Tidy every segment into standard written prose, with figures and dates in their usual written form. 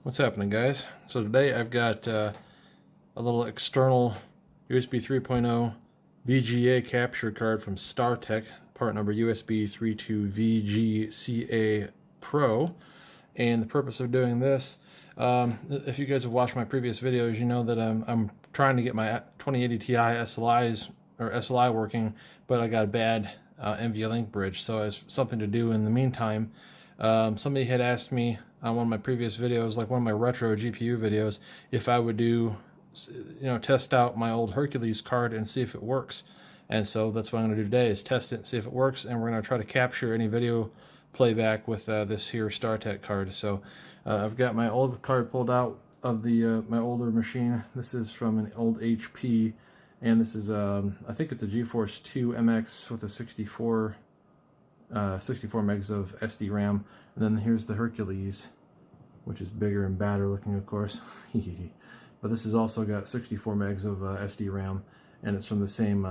What's happening, guys? So today I've got a little external USB 3.0 VGA capture card from StarTech, part number USB32VGCAPRO. And the purpose of doing this, if you guys have watched my previous videos, you know that I'm trying to get my 2080 Ti SLI working, but I got a bad NVLink bridge, so it's something to do in the meantime. Somebody had asked me on one of my previous videos, like one of my retro GPU videos, if I would do, test out my old Hercules card and see if it works. And so that's what I'm going to do today, is test it and see if it works, and we're going to try to capture any video playback with this here StarTech card. So I've got my old card pulled out of the my older machine. This is from an old HP, and this is I think it's a GeForce 2 MX with a 64 megs of SD RAM. And then here's the Hercules, which is bigger and badder looking, of course. But this has also got 64 megs of SD RAM, and it's from the same,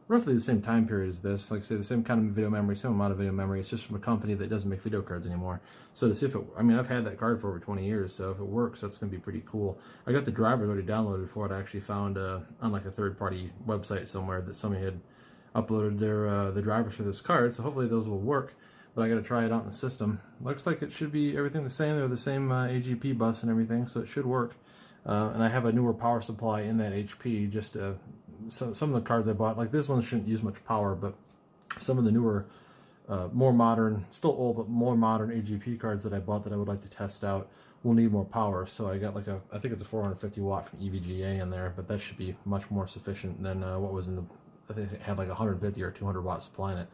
roughly the same time period as this. Like I say, the same kind of video memory, same amount of video memory. It's just from a company that doesn't make video cards anymore. So to see if it, I mean, I've had that card for over 20 years, so if it works, that's going to be pretty cool. I got the drivers already downloaded for it. I actually found on like a third-party website somewhere that somebody had uploaded their the drivers for this card, so hopefully those will work. But I got to try it out in the system. Looks like it should be everything the same. They're the same AGP bus and everything, so it should work. And I have a newer power supply in that HP. Just some of the cards I bought, like this one, shouldn't use much power, but some of the newer, more modern, still old but more modern AGP cards that I bought that I would like to test out will need more power. So I got like I think it's a 450 watt from EVGA in there, but that should be much more sufficient than what was in the. I think it had like 150 or 200 watt supply in it.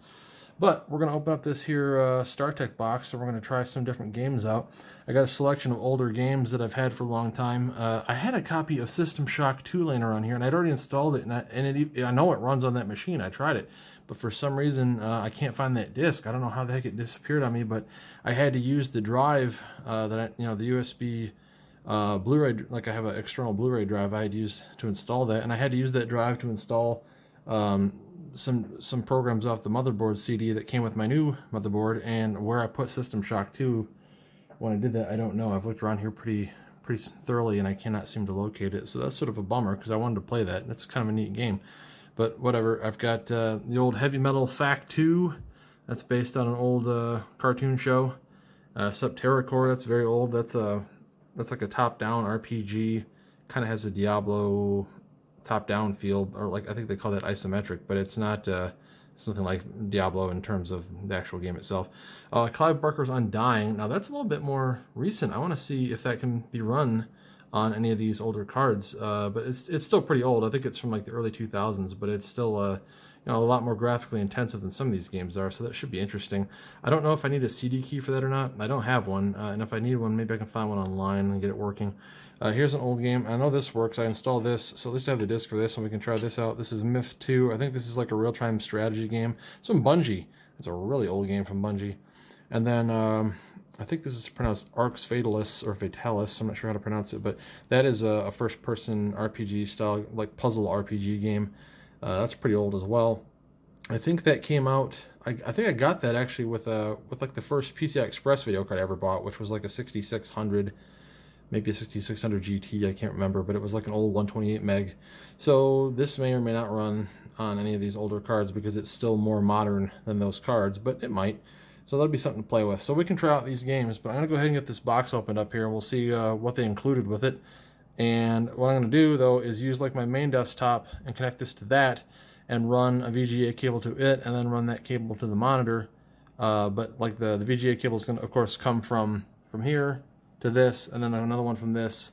But we're going to open up this here StarTech box, and we're going to try some different games out. I got a selection of older games that I've had for a long time. I had a copy of System Shock 2 laying around here, and I'd already installed it, and I know it runs on that machine. I tried it, but for some reason I can't find that disc. I don't know how the heck it disappeared on me, but I had to use the drive the USB Blu-ray, like I have an external Blu-ray drive I had used to install that, and I had to use that drive to install some programs off the motherboard CD that came with my new motherboard. And where I put System Shock 2 when I did that, I don't know. I've looked around here pretty thoroughly, and I cannot seem to locate it. So that's sort of a bummer, because I wanted to play that. That's kind of a neat game. But whatever. I've got the old Heavy Metal Fact 2. That's based on an old cartoon show. Subterracore, that's very old. That's like a top-down RPG. Kind of has a Diablo top-down feel, or like I think they call that isometric, but it's not something like Diablo in terms of the actual game itself. Clive Barker's Undying. Now that's a little bit more recent. I want to see if that can be run on any of these older cards, but it's still pretty old. I think it's from like the early 2000s, but it's still a lot more graphically intensive than some of these games are, so that should be interesting. I don't know if I need a CD key for that or not. I don't have one, and if I need one, maybe I can find one online and get it working. Here's an old game. I know this works. I installed this, so at least I have the disc for this, and we can try this out. This is Myth 2. I think this is like a real-time strategy game. It's from Bungie. It's a really old game from Bungie. And then I think this is pronounced Arx Fatalis or Fatalis. I'm not sure how to pronounce it, but that is a first-person RPG style, like puzzle RPG game. That's pretty old as well. I think that came out. I think I got that actually with like the first PCI Express video card I ever bought, which was like a 6600, maybe a 6600 GT. I can't remember, but it was like an old 128 meg. So this may or may not run on any of these older cards because it's still more modern than those cards, but it might. So that'll be something to play with. So we can try out these games, but I'm gonna go ahead and get this box opened up here, and we'll see what they included with it. And what I'm going to do, though, is use like my main desktop and connect this to that and run a VGA cable to it, and then run that cable to the monitor. But like the VGA cable is going to, of course, come from here to this, and then another one from this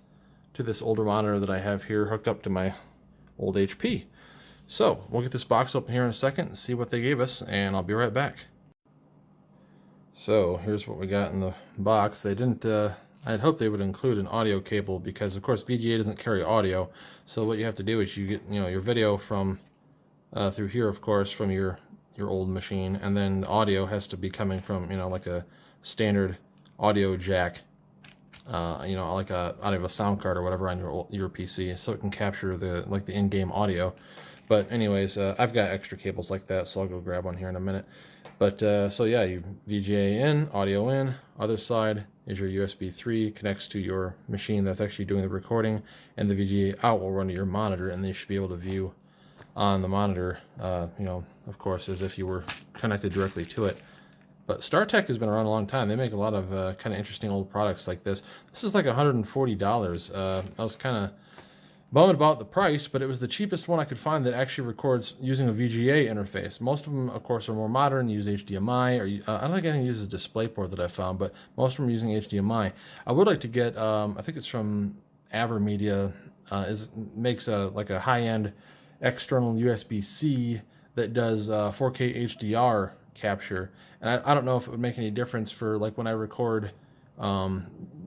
to this older monitor that I have here hooked up to my old HP. So we'll get this box open here in a second and see what they gave us, and I'll be right back. So here's what we got in the box. They didn't... I'd hope they would include an audio cable, because of course VGA doesn't carry audio. So what you have to do is you get your video from through here, of course, from your old machine, and then the audio has to be coming from like a standard audio jack, like out of a sound card or whatever on your PC, so it can capture the in-game audio. But anyways, I've got extra cables like that, so I'll go grab one here in a minute. But so yeah, you VGA in, audio in, other side is your USB 3, connects to your machine that's actually doing the recording, and the VGA out will run to your monitor, and they should be able to view on the monitor, you know, of course, as if you were connected directly to it. But StarTech has been around a long time. They make a lot of kind of interesting old products like this. This is like $140. I was kind of bummed about the price, but it was the cheapest one I could find that actually records using a VGA interface. Most of them, of course, are more modern, use HDMI, or I don't think anything uses DisplayPort that I found, but most of them are using HDMI. I would like to get, I think it's from AverMedia, makes like a high-end external USB-C that does 4K HDR capture, and I don't know if it would make any difference for like when I record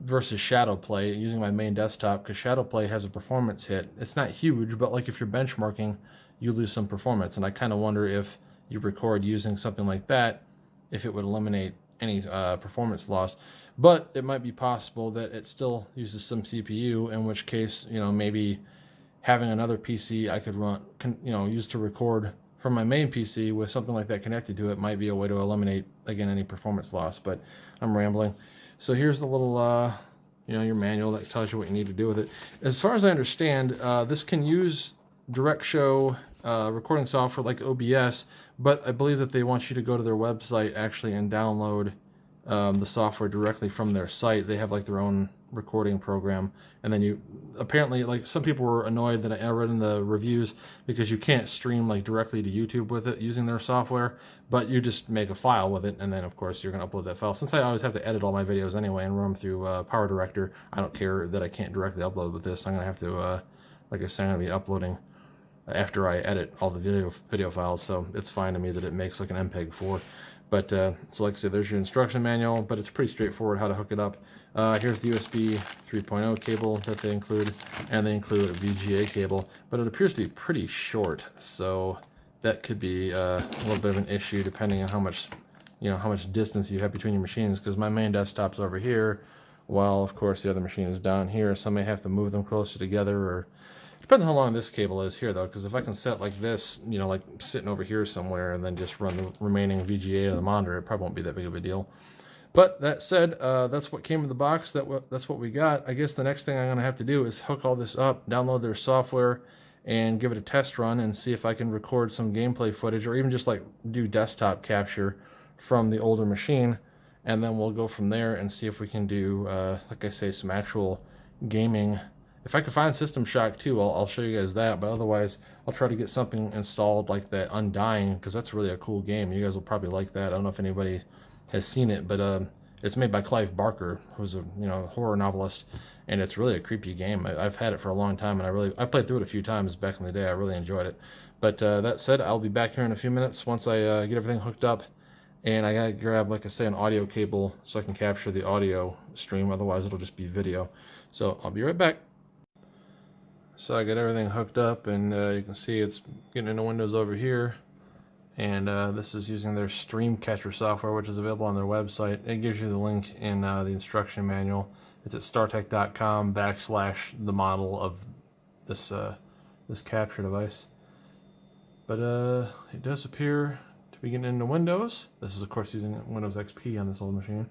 versus Shadow Play using my main desktop, because Shadow Play has a performance hit. It's not huge, but like if you're benchmarking, you lose some performance, and I kind of wonder if you record using something like that, if it would eliminate any performance loss. But it might be possible that it still uses some CPU, in which case, you know, maybe having another PC I could run, you know, use to record from my main PC with something like that connected to it might be a way to eliminate, again, any performance loss. But I'm rambling. So here's the little, you know, your manual that tells you what you need to do with it. As far as I understand, this can use direct show recording software like OBS, but I believe that they want you to go to their website actually and download the software directly from their site. They have like their own recording program, and then you apparently, like, some people were annoyed that I read in the reviews because you can't stream like directly to YouTube with it using their software, but you just make a file with it, and then of course you're going to upload that file. Since I always have to edit all my videos anyway and run them through Power Director, I don't care that I can't directly upload with this. I'm going to have to, like I said, I'm going to be uploading after I edit all the video files, so it's fine to me that it makes like an MPEG-4. But so like I said, there's your instruction manual, but it's pretty straightforward how to hook it up. Here's the USB 3.0 cable that they include, and they include a VGA cable, but it appears to be pretty short, so that could be a little bit of an issue depending on how much, you know, how much distance you have between your machines, because my main desktop's over here, while of course the other machine is down here, so I may have to move them closer together, or depends on how long this cable is here though, because if I can set like this, you know, like sitting over here somewhere and then just run the remaining VGA to the monitor, it probably won't be that big of a deal. But that said, that's what came in the box. That's what we got. I guess the next thing I'm going to have to do is hook all this up, download their software, and give it a test run and see if I can record some gameplay footage, or even just like do desktop capture from the older machine, and then we'll go from there and see if we can do, like I say, some actual gaming. If I can find System Shock 2, I'll show you guys that, but otherwise I'll try to get something installed like that Undying, because that's really a cool game. You guys will probably like that. I don't know if anybody has seen it, but it's made by Clive Barker, who's a horror novelist, and it's really a creepy game. I've had it for a long time, and I played through it a few times back in the day. I really enjoyed it. But that said, I'll be back here in a few minutes once I get everything hooked up, and I gotta grab, like I say, an audio cable so I can capture the audio stream. Otherwise, it'll just be video. So I'll be right back. So I got everything hooked up, and you can see it's getting into Windows over here. And this is using their Stream Catcher software, which is available on their website. It gives you the link in the instruction manual. It's at startech.com/the model of this this capture device. But it does appear to be getting into Windows. This is of course using Windows XP on this old machine.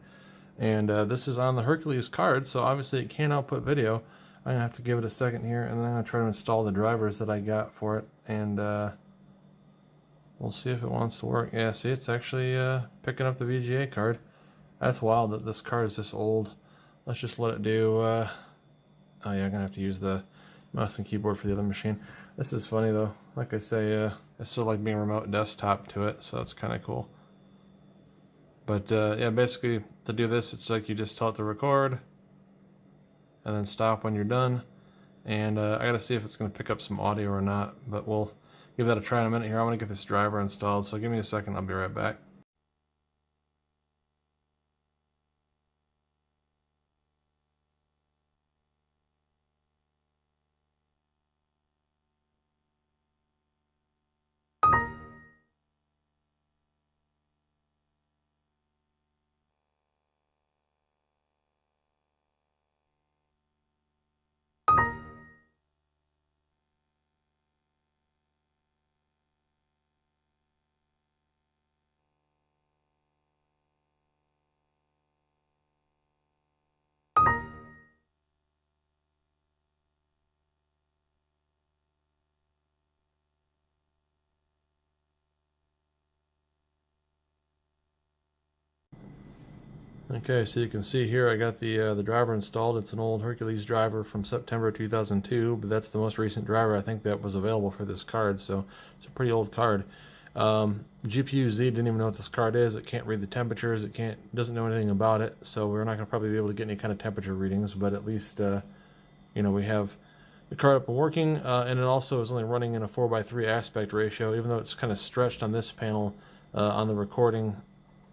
And this is on the Hercules card, so obviously it can't output video. I'm gonna have to give it a second here, and then I'm gonna try to install the drivers that I got for it, and we'll see if it wants to work. Yeah, see, it's actually picking up the VGA card. That's wild that this card is this old. Let's just let it do. Oh yeah, I'm gonna have to use the mouse and keyboard for the other machine. This is funny though. Like I say, it's still like being remote desktop to it, so that's kind of cool. But yeah, basically to do this, it's like you just tell it to record, and then stop when you're done. And I gotta see if it's gonna pick up some audio or not, but we'll give that a try in a minute here. I want to get this driver installed, so give me a second, I'll be right back. Okay, so you can see here I got the driver installed. It's an old Hercules driver from September 2002, but that's the most recent driver I think that was available for this card, so it's a pretty old card. GPU-Z didn't even know what this card is. It can't read the temperatures. It doesn't know anything about it, so we're not going to probably be able to get any kind of temperature readings, but at least you know, we have the card up and working, and it also is only running in a 4:3 aspect ratio, even though it's kind of stretched on this panel on the recording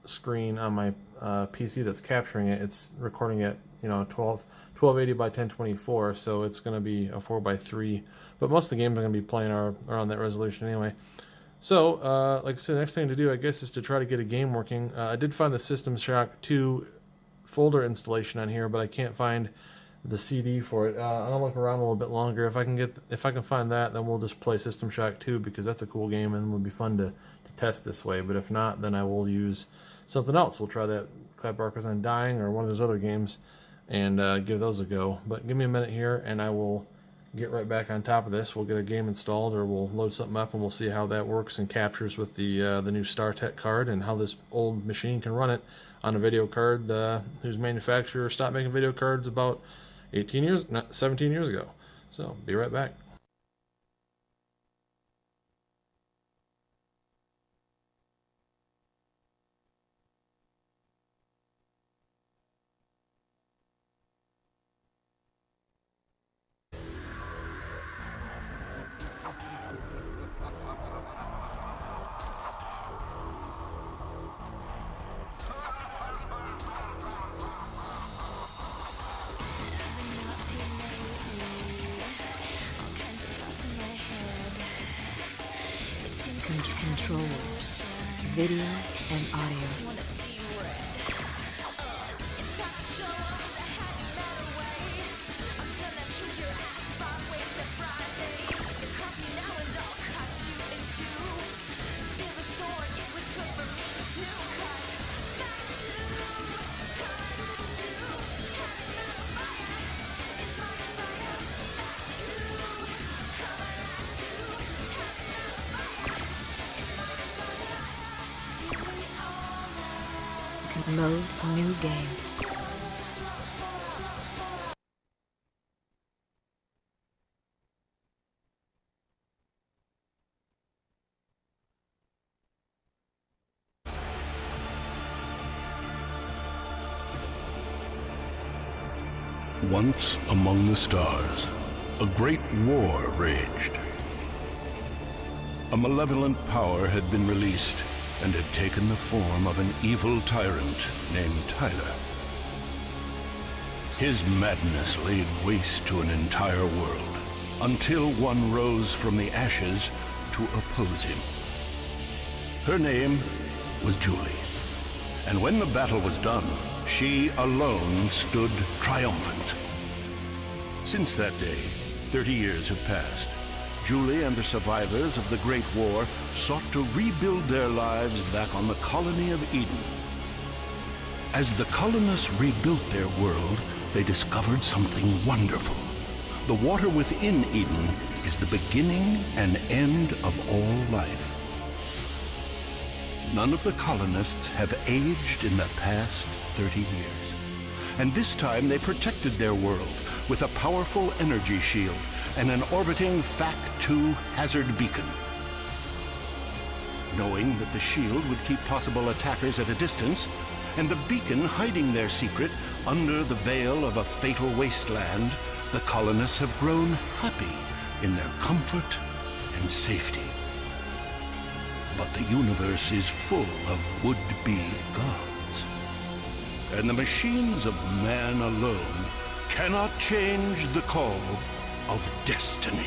screen on my PC that's capturing it. It's recording at 1280 by 1024, so it's going to be a 4:3. But most of the games I'm going to be playing are on that resolution anyway. So, like I said, the next thing to do, I guess, is to try to get a game working. I did find the System Shock 2 folder installation on here, but I can't find the CD for it. I'll look around a little bit longer. If I can find that, then we'll just play System Shock 2 because that's a cool game and it would be fun to test this way. But if not, then I will use something else. We'll try that Clapbarkers Undying or one of those other games and give those a go. But give me a minute here and I will get right back on top of this. We'll get a game installed, or we'll load something up and we'll see how that works and captures with the new StarTech card, and how this old machine can run it on a video card whose manufacturer stopped making video cards about 17 years ago. So be right back. Controls, video and audio. Load new game. Once among the stars, a great war raged. A malevolent power had been released and had taken the form of an evil tyrant named Tyler. His madness laid waste to an entire world, until one rose from the ashes to oppose him. Her name was Julie, and when the battle was done, she alone stood triumphant. Since that day, 30 years have passed. Julie and the survivors of the Great War sought to rebuild their lives back on the colony of Eden. As the colonists rebuilt their world, they discovered something wonderful. The water within Eden is the beginning and end of all life. None of the colonists have aged in the past 30 years. And this time they protected their world with a powerful energy shield and an orbiting FAC-2 hazard beacon. Knowing that the shield would keep possible attackers at a distance, and the beacon hiding their secret under the veil of a fatal wasteland, the colonists have grown happy in their comfort and safety. But the universe is full of would-be gods, and the machines of man alone cannot change the call of destiny.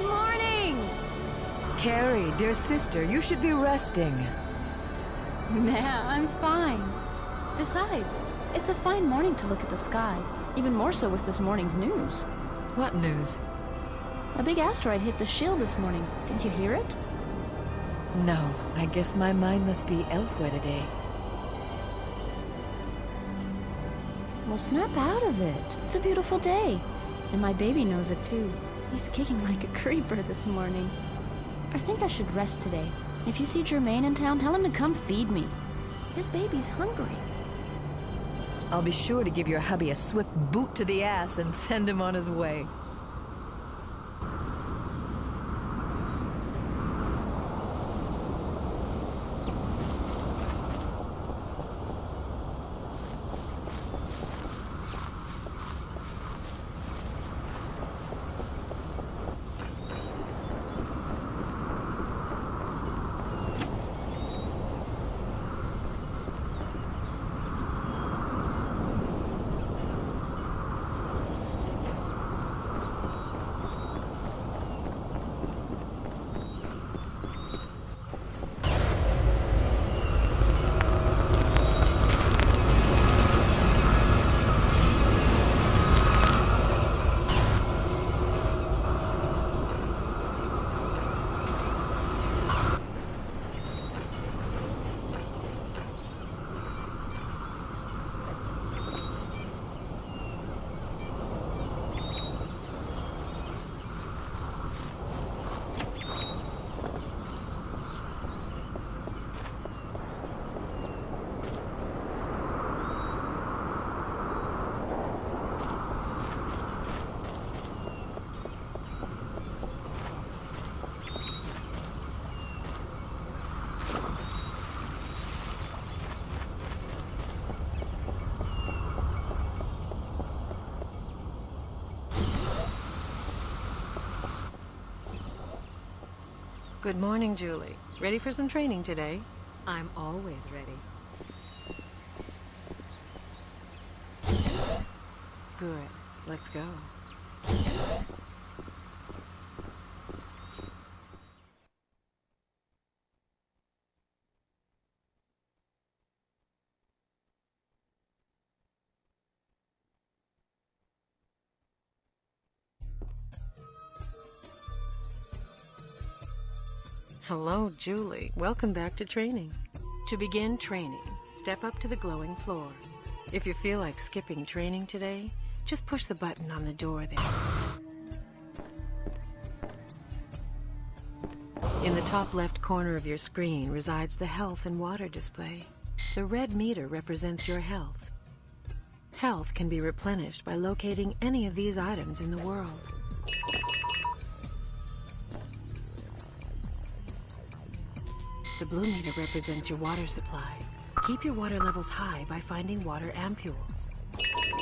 Good morning! Carrie, dear sister, you should be resting. Nah, I'm fine. Besides, it's a fine morning to look at the sky. Even more so with this morning's news. What news? A big asteroid hit the shield this morning. Didn't you hear it? No, I guess my mind must be elsewhere today. Well, snap out of it. It's a beautiful day. And my baby knows it too. He's kicking like a creeper this morning. I think I should rest today. If you see Jermaine in town, tell him to come feed me. His baby's hungry. I'll be sure to give your hubby a swift boot to the ass and send him on his way. Good morning, Julie. Ready for some training today? I'm always ready. Good. Let's go. Hello, Julie. Welcome back to training. To begin training, step up to the glowing floor. If you feel like skipping training today, just push the button on the door there. In the top left corner of your screen resides the health and water display. The red meter represents your health. Health can be replenished by locating any of these items in the world. The blue meter represents your water supply. Keep your water levels high by finding water ampules.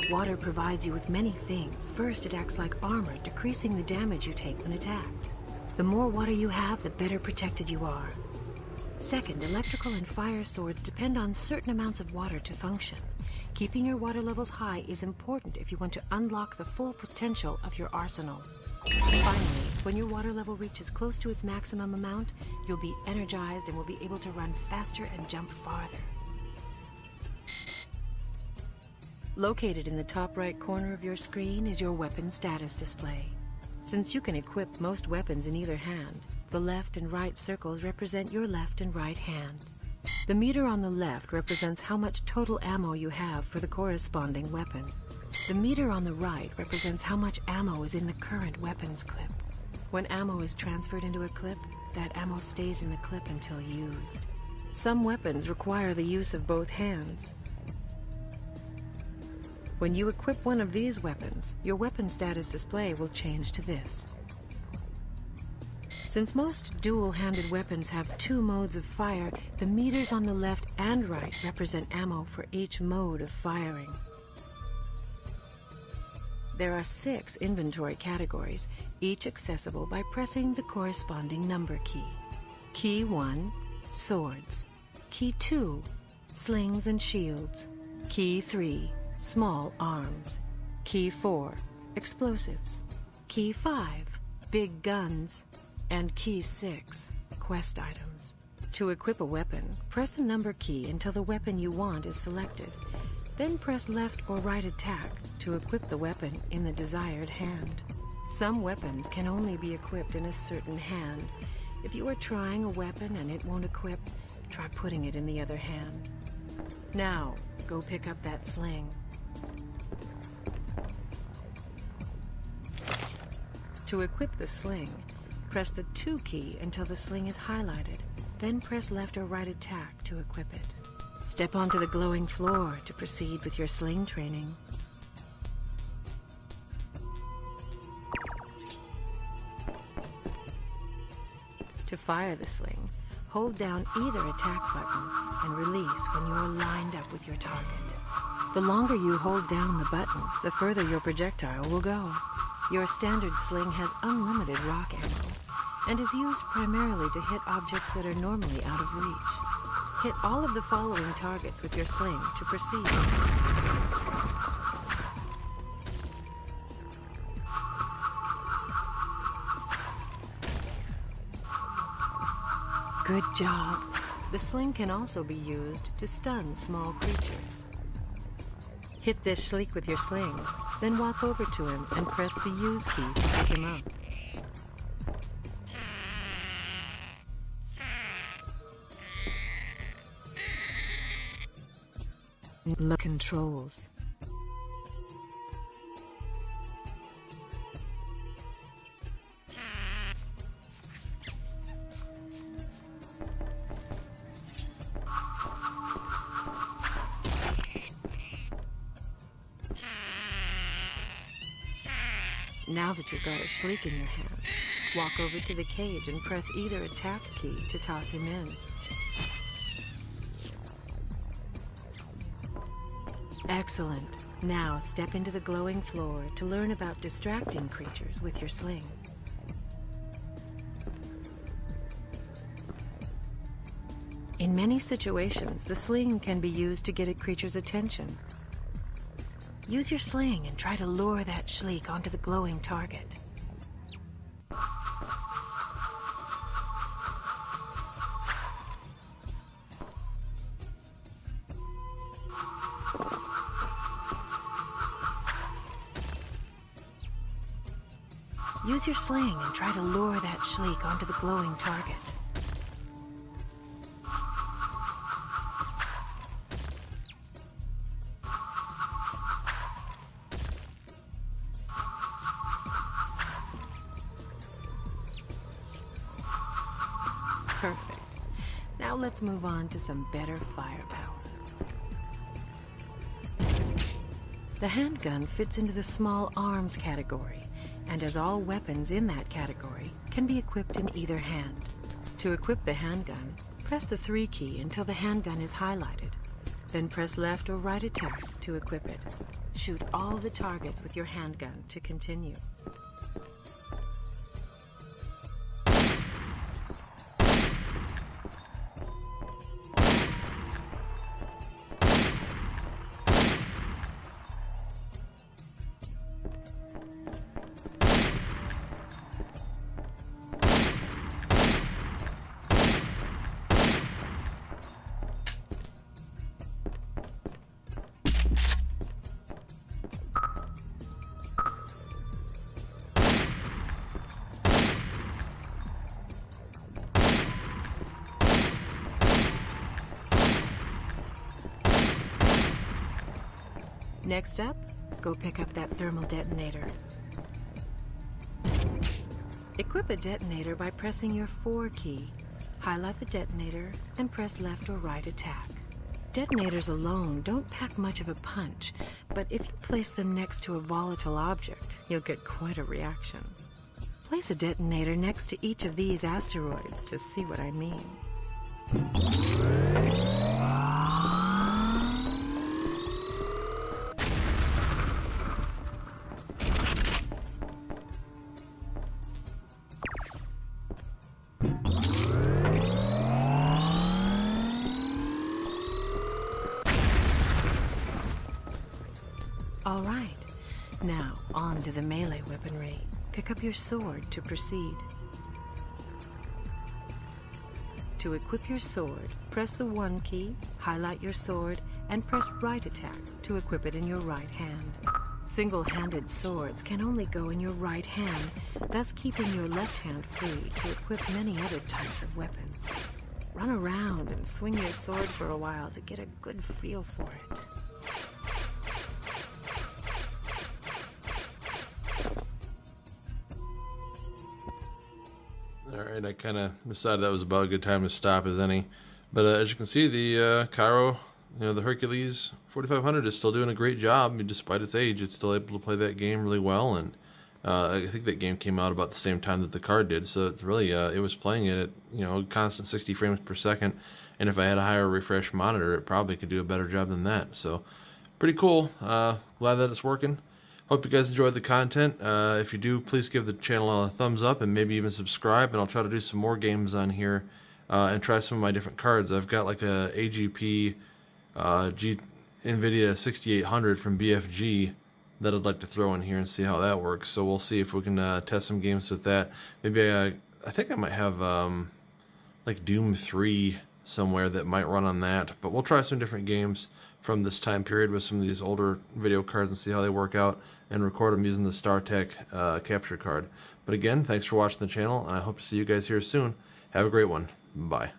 Water provides you with many things. First, it acts like armor, decreasing the damage you take when attacked. The more water you have, the better protected you are. Second, electrical and fire swords depend on certain amounts of water to function. Keeping your water levels high is important if you want to unlock the full potential of your arsenal. Finally, when your water level reaches close to its maximum amount, you'll be energized and will be able to run faster and jump farther. Located in the top right corner of your screen is your weapon status display. Since you can equip most weapons in either hand, the left and right circles represent your left and right hand. The meter on the left represents how much total ammo you have for the corresponding weapon. The meter on the right represents how much ammo is in the current weapons clip. When ammo is transferred into a clip, that ammo stays in the clip until used. Some weapons require the use of both hands. When you equip one of these weapons, your weapon status display will change to this. Since most dual-handed weapons have two modes of fire, the meters on the left and right represent ammo for each mode of firing. There are 6 inventory categories, each accessible by pressing the corresponding number key. Key 1, swords. Key 2, slings and shields. Key 3, small arms. Key 4, explosives. Key 5, big guns, and Key 6, quest items. To equip a weapon, press a number key until the weapon you want is selected. Then press left or right attack to equip the weapon in the desired hand. Some weapons can only be equipped in a certain hand. If you are trying a weapon and it won't equip, try putting it in the other hand. Now, go pick up that sling. To equip the sling, press the 2 key until the sling is highlighted. Then press left or right attack to equip it. Step onto the glowing floor to proceed with your sling training. To fire the sling, hold down either attack button and release when you are lined up with your target. The longer you hold down the button, the further your projectile will go. Your standard sling has unlimited rock ammo and is used primarily to hit objects that are normally out of reach. Hit all of the following targets with your sling to proceed. Good job. The sling can also be used to stun small creatures. Hit this Schleek with your sling, then walk over to him and press the use key to pick him up. Look controls. Now that you've got a Schleek in your hand, walk over to the cage and press either attack key to toss him in. Excellent. Now step into the glowing floor to learn about distracting creatures with your sling. In many situations, the sling can be used to get a creature's attention. Use your sling and try to lure that Schleek onto the glowing target. Use your sling and try to lure that Schleek onto the glowing target. Perfect. Now let's move on to some better firepower. The handgun fits into the small arms category, and as all weapons in that category can be equipped in either hand. To equip the handgun, press the 3 key until the handgun is highlighted. Then press left or right attack to equip it. Shoot all the targets with your handgun to continue. Next up, go pick up that thermal detonator. Equip a detonator by pressing your 4 key. Highlight the detonator and press left or right attack. Detonators alone don't pack much of a punch, but if you place them next to a volatile object, you'll get quite a reaction. Place a detonator next to each of these asteroids to see what I mean. All right, now on to the melee weaponry. Pick up your sword to proceed. To equip your sword, press the 1 key, highlight your sword, and press right attack to equip it in your right hand. Single-handed swords can only go in your right hand, thus keeping your left hand free to equip many other types of weapons. Run around and swing your sword for a while to get a good feel for it. Alright, I kind of decided that was about a good time to stop as any. But as you can see, the Cairo, the Hercules 4500 is still doing a great job. I mean, despite its age, it's still able to play that game really well. And I think that game came out about the same time that the card did. So it's really, it was playing it at, constant 60 frames per second. And if I had a higher refresh monitor, it probably could do a better job than that. So pretty cool. Glad that it's working. Hope you guys enjoyed the content. If you do, please give the channel a thumbs up and maybe even subscribe. And I'll try to do some more games on here and try some of my different cards. I've got like a AGP NVIDIA 6800 from BFG that I'd like to throw in here and see how that works. So we'll see if we can test some games with that. Maybe I think I might have like Doom 3 somewhere that might run on that. But we'll try some different games from this time period with some of these older video cards and see how they work out and record them using the StarTech capture card. But again, thanks for watching the channel, and I hope to see you guys here soon. Have a great one. Bye.